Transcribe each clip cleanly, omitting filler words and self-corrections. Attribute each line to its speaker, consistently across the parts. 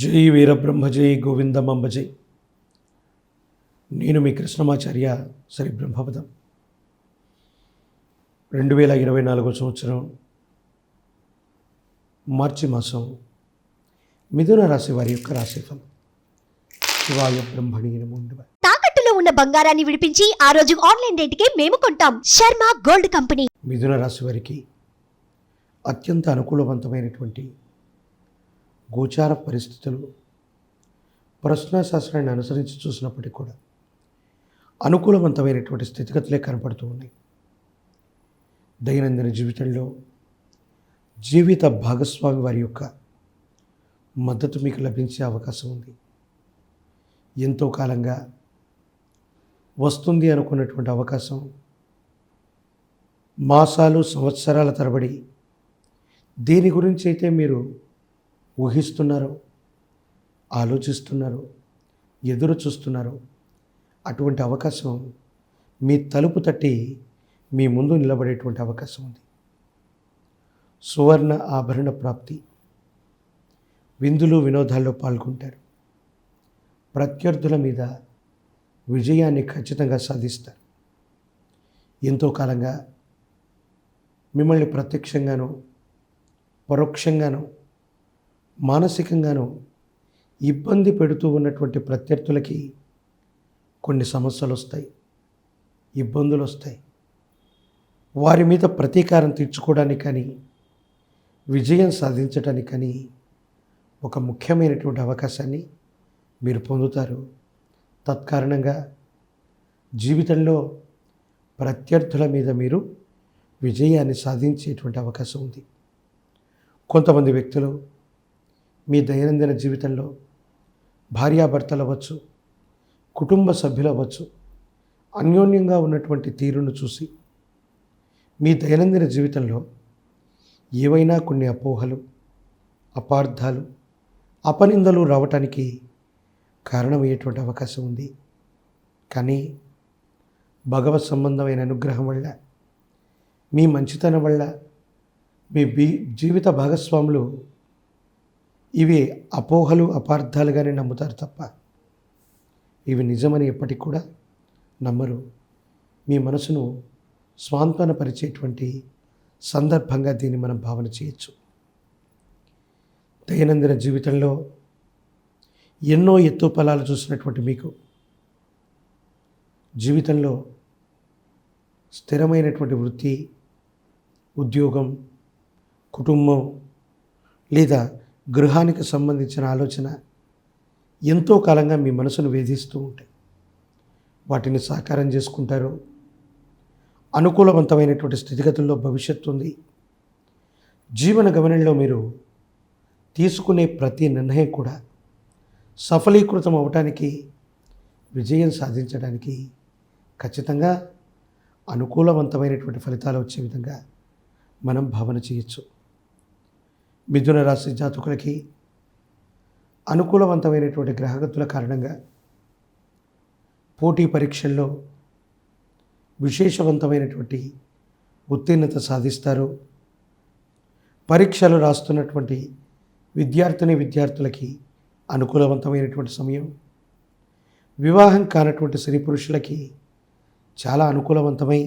Speaker 1: జై వీరబ్రహ్మ జై గోవిందమంబ జై. నేను మీ కృష్ణమాచార్య శ్రీ బ్రహ్మపదం. 2024 సంవత్సరం మార్చి మాసం మిథున రాశి వారి యొక్క రాశిఫలం. శివాయ బ్రహ్మణి నమో నమః.
Speaker 2: తాకట్టులో ఉన్న బంగారాన్ని విడిపించి ఆ రోజు ఆన్లైన్ రేటుకే మేము కొంటాం. Sharma gold company.
Speaker 1: మిథున రాశి వారికి అత్యంత అనుకూలవంతమైనటువంటి గోచార పరిస్థితులు ప్రశ్నాశాస్త్రాన్ని అనుసరించి చూసినప్పటికీ కూడా అనుకూలవంతమైనటువంటి స్థితిగతులే కనపడుతూ ఉన్నాయి. దైనందిన జీవితంలో జీవిత భాగస్వామి వారి యొక్క మద్దతు మీకు లభించే అవకాశం ఉంది. ఎంతో కాలంగా వస్తుంది అనుకున్నటువంటి అవకాశం మాసాలు సంవత్సరాల తరబడి దేని గురించి అయితే మీరు ఊహిస్తున్నారో, ఆలోచిస్తున్నారో, ఎదురు చూస్తున్నారో అటువంటి అవకాశం మీ తలుపు తట్టి మీ ముందు నిలబడేటువంటి అవకాశం ఉంది. సువర్ణ ఆభరణ ప్రాప్తి, విందులు వినోదాల్లో పాల్గొంటారు. ప్రత్యర్థుల మీద విజయాన్ని ఖచ్చితంగా సాధిస్తారు. ఎంతో కాలంగా మిమ్మల్ని ప్రత్యక్షంగానో పరోక్షంగానో మానసికంగానూ ఇబ్బంది పెడుతూ ఉన్నటువంటి ప్రత్యర్థులకి కొన్ని సమస్యలు వస్తాయి, ఇబ్బందులు వస్తాయి. వారి మీద ప్రతీకారం తీర్చుకోవడానికి కానీ విజయం సాధించడానికి కానీ ఒక ముఖ్యమైనటువంటి అవకాశాన్ని మీరు పొందుతారు. తత్కారణంగా జీవితంలో ప్రత్యర్థుల మీద మీరు విజయాన్ని సాధించేటువంటి అవకాశం ఉంది. కొంతమంది వ్యక్తులు మీ దైనందిన జీవితంలో భార్యాభర్తలు అవ్వచ్చు, కుటుంబ సభ్యులు అవ్వచ్చు, అన్యోన్యంగా ఉన్నటువంటి తీరును చూసి మీ దైనందిన జీవితంలో ఏవైనా కొన్ని అపోహలు, అపార్థాలు, అపనిందలు రావటానికి కారణమయ్యేటువంటి అవకాశం ఉంది. కానీ భగవత్ సంబంధమైన అనుగ్రహం వల్ల, మీ మంచితనం వల్ల మీ జీవిత భాగస్వాములు ఇవి అపోహలు, అపార్థాలుగానే నమ్ముతారు తప్ప ఇవి నిజమని ఎప్పటికి కూడా నమ్మరు. మీ మనసును స్వాంతనపరిచేటువంటి సందర్భంగా దీన్ని మనం భావన చేయొచ్చు. దైనందిన జీవితంలో ఎన్నో ఎత్తుపల్లాలు చూసినటువంటి మీకు జీవితంలో స్థిరమైనటువంటి వృత్తి, ఉద్యోగం, కుటుంబం లేదా గృహానికి సంబంధించిన ఆలోచన ఎంతో కాలంగా మీ మనసును వేధిస్తూ ఉంటాయి. వాటిని సాకారం చేసుకుంటారు. అనుకూలవంతమైనటువంటి స్థితిగతుల్లో భవిష్యత్తు ఉంది. జీవన గమనంలో మీరు తీసుకునే ప్రతి నిర్ణయం కూడా సఫలీకృతం అవటానికి, విజయం సాధించడానికి ఖచ్చితంగా అనుకూలవంతమైనటువంటి ఫలితాలు వచ్చే విధంగా మనం భావన చేయొచ్చు. మిథున రాశి జాతకులకి అనుకూలవంతమైనటువంటి గ్రహగతుల కారణంగా పోటీ పరీక్షల్లో విశేషవంతమైనటువంటి ఉత్తీర్ణత సాధిస్తారు. పరీక్షలు రాస్తున్నటువంటి విద్యార్థులకి అనుకూలవంతమైనటువంటి సమయం. వివాహం కానటువంటి స్త్రీ పురుషులకి చాలా అనుకూలవంతమై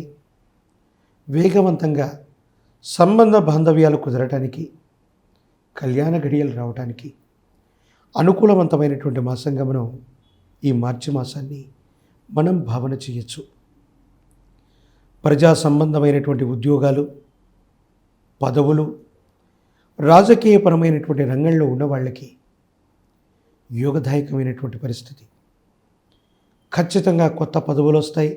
Speaker 1: వేగవంతంగా సంబంధ బాంధవ్యాలు కుదరటానికి, కళ్యాణ గడియలు రావడానికి అనుకూలవంతమైనటువంటి మాసంగా మనం ఈ మార్చి మాసాన్ని మనం భావన చేయొచ్చు. ప్రజా సంబంధమైనటువంటి ఉద్యోగాలు, పదవులు, రాజకీయపరమైనటువంటి రంగంలో ఉన్న వాళ్ళకి యోగదాయకమైనటువంటి పరిస్థితి. ఖచ్చితంగా కొత్త పదవులు వస్తాయి.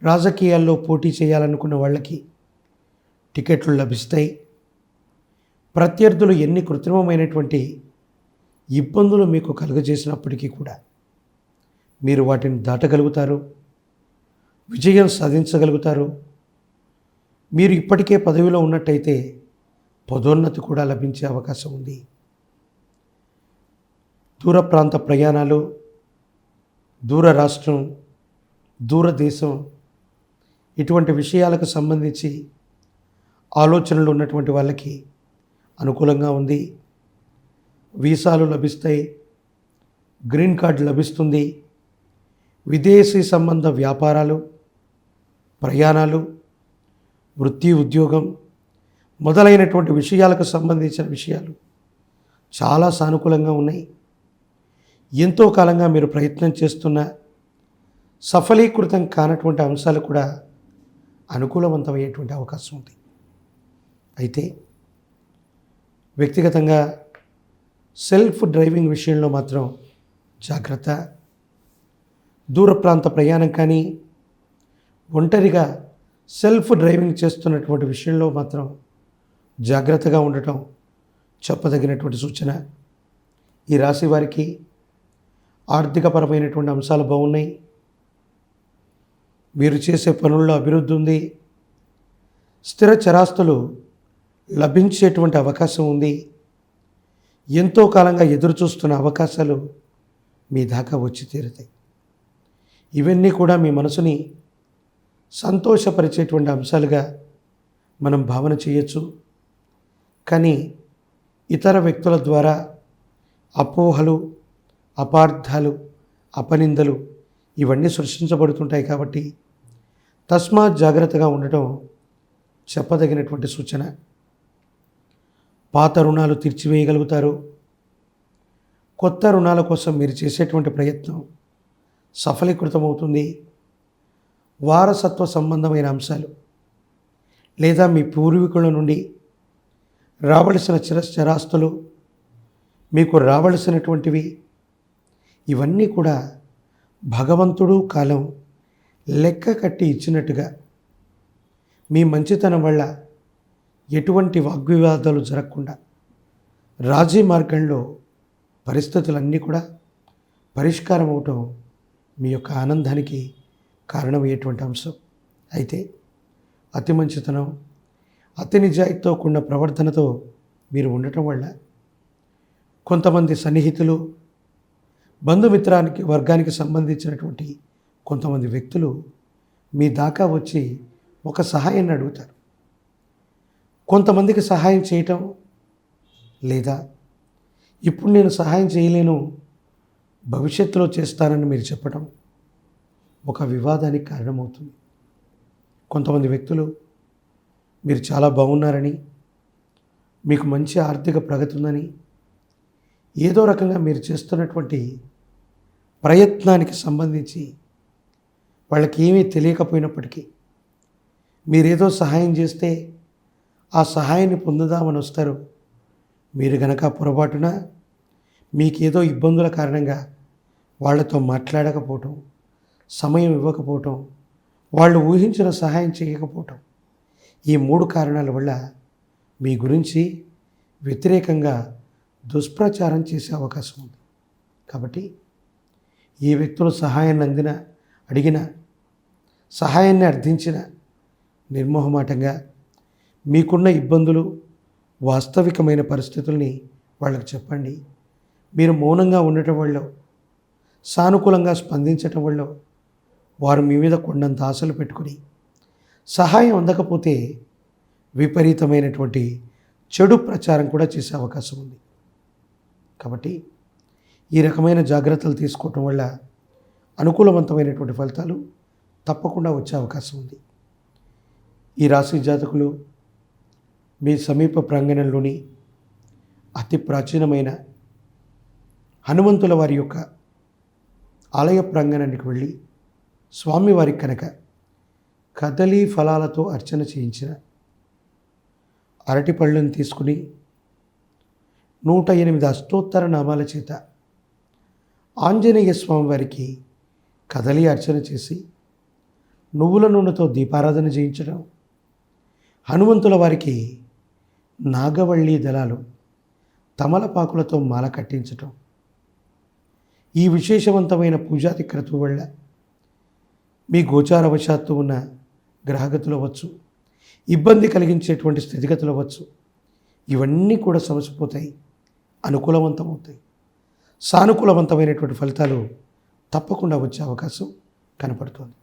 Speaker 1: రాజకీయాల్లో పోటీ చేయాలనుకున్న వాళ్ళకి టికెట్లు లభిస్తాయి. ప్రత్యర్థులు ఎన్ని కృత్రిమమైనటువంటి ఇబ్బందులు మీకు కలుగజేసినప్పటికీ కూడా మీరు వాటిని దాటగలుగుతారు, విజయం సాధించగలుగుతారు. మీరు ఇప్పటికే పదవిలో ఉన్నట్టయితే పదోన్నతి కూడా లభించే అవకాశం ఉంది. దూర ప్రాంత ప్రయాణాలు, దూర రాష్ట్రం, దూరదేశం ఇటువంటి విషయాలకు సంబంధించి ఆలోచనలు ఉన్నటువంటి వాళ్ళకి అనుకూలంగా ఉంది. వీసాలు లభిస్తాయి, గ్రీన్ కార్డు లభిస్తుంది, విదేశీ సంబంధ వ్యాపారాలు, ప్రయాణాలు, వృత్తి ఉద్యోగం మొదలైనటువంటి విషయాలకు సంబంధించిన విషయాలు చాలా సానుకూలంగా ఉన్నాయి. ఎంతో కాలంగా మీరు ప్రయత్నం చేస్తున్న సఫలీకృతం కానటువంటి అంశాలు కూడా అనుకూలవంతమయ్యేటువంటి అవకాశం ఉంది. అయితే వ్యక్తిగతంగా సెల్ఫ్ డ్రైవింగ్ విషయంలో మాత్రం జాగ్రత్త. దూర ప్రాంత ప్రయాణం కానీ ఒంటరిగా సెల్ఫ్ డ్రైవింగ్ చేస్తున్నటువంటి విషయంలో మాత్రం జాగ్రత్తగా ఉండటం చెప్పదగినటువంటి సూచన. ఈ రాశి వారికి ఆర్థికపరమైనటువంటి అంశాలు బాగున్నాయి. మీరు చేసే పనుల్లో అభివృద్ధి ఉంది. స్థిర చరాస్తులు లభించేటువంటి అవకాశం ఉంది. ఎంతో కాలంగా ఎదురు చూస్తున్న అవకాశాలు మీ దాకా వచ్చి తీరుతాయి. ఇవన్నీ కూడా మీ మనసుని సంతోషపరిచేటువంటి అంశాలుగా మనం భావన చేయొచ్చు. కానీ ఇతర వ్యక్తుల ద్వారా అపోహలు, అపార్థాలు, అపనిందలు ఇవన్నీ సృష్టించబడుతుంటాయి. కాబట్టి తస్మాత్ జాగ్రత్తగా ఉండటం చెప్పదగినటువంటి సూచన. పాత రుణాలు తీర్చివేయగలుగుతారు. కొత్త రుణాల కోసం మీరు చేసేటువంటి ప్రయత్నం సఫలీకృతమవుతుంది. వారసత్వ సంబంధమైన అంశాలు లేదా మీ పూర్వీకుల నుండి రావలసిన చరాస్తులు, మీకు రావలసినటువంటివి ఇవన్నీ కూడా భగవంతుడు కాలం లెక్క కట్టి ఇచ్చినట్టుగా మీ మంచితనం వల్ల ఎటువంటి వాగ్వివాదాలు జరగకుండా రాజీ మార్గంలో పరిస్థితులన్నీ కూడా పరిష్కారం అవటం మీ యొక్క ఆనందానికి కారణమయ్యేటువంటి అంశం. అయితే అతి మంచితనం, అతి నిజాయితీతో కూడిన ప్రవర్తనతో మీరు ఉండటం వల్ల కొంతమంది సన్నిహితులు, బంధుమిత్రానికి వర్గానికి సంబంధించినటువంటి కొంతమంది వ్యక్తులు మీ దాకా వచ్చి ఒక సహాయాన్ని అడుగుతారు. కొంతమందికి సహాయం చేయటం లేదా ఇప్పుడు నేను సహాయం చేయలేను, భవిష్యత్తులో చేస్తానని మీరు చెప్పడం ఒక వివాదానికి కారణమవుతుంది. కొంతమంది వ్యక్తులు మీరు చాలా బాగున్నారని, మీకు మంచి ఆర్థిక ప్రగతి ఉందని, ఏదో రకంగా మీరు చేస్తున్నటువంటి ప్రయత్నానికి సంబంధించి వాళ్ళకి ఏమీ తెలియకపోయినప్పటికీ మీరేదో సహాయం చేస్తే ఆ సహాయాన్ని పొందుదామని వస్తారు. మీరు గనక పొరపాటున మీకేదో ఇబ్బందుల కారణంగా వాళ్ళతో మాట్లాడకపోవటం, సమయం ఇవ్వకపోవటం, వాళ్ళు ఊహించిన సహాయం చేయకపోవటం, ఈ 3 కారణాల వల్ల మీ గురించి వ్యతిరేకంగా దుష్ప్రచారం చేసే అవకాశం ఉంది. కాబట్టి ఈ వ్యక్తులు సహాయాన్ని అడిగిన, సహాయాన్ని అర్థించిన నిర్మోహమాటంగా మీకున్న ఇబ్బందులు, వాస్తవికమైన పరిస్థితుల్ని వాళ్ళకి చెప్పండి. మీరు మౌనంగా ఉండటం వల్ల, సానుకూలంగా స్పందించటం వల్ల వారు మీ మీద కొండంత ఆశలు పెట్టుకుని సహాయం అందకపోతే విపరీతమైనటువంటి చెడు ప్రచారం కూడా చేసే అవకాశం ఉంది. కాబట్టి ఈ రకమైన జాగ్రత్తలు తీసుకోవటం వల్ల అనుకూలవంతమైనటువంటి ఫలితాలు తప్పకుండా వచ్చే అవకాశం ఉంది. ఈ రాశి జాతకులు మీ సమీప ప్రాంగణంలోని అతి ప్రాచీనమైన హనుమంతుల వారి యొక్క ఆలయ ప్రాంగణానికి వెళ్ళి స్వామివారికి కనుక కదలీ ఫలాలతో అర్చన చేయించిన, అరటి పళ్ళను తీసుకుని 108 అష్టోత్తర నామాల చేత ఆంజనేయ స్వామి వారికి కదలి అర్చన చేసి నువ్వుల నూనెతో దీపారాధన చేయించడం, హనుమంతుల వారికి నాగవల్లి దళాలు తమలపాకులతో మాల కట్టించటం, ఈ విశేషవంతమైన పూజాది క్రతువు వల్ల మీ గోచారవశాత్తు ఉన్న గ్రహగతులు అవ్వచ్చు, ఇబ్బంది కలిగించేటువంటి స్థితిగతులు అవ్వచ్చు, ఇవన్నీ కూడా సమసిపోతాయి, అనుకూలవంతమవుతాయి. సానుకూలవంతమైనటువంటి ఫలితాలు తప్పకుండా వచ్చే అవకాశం కనపడుతోంది.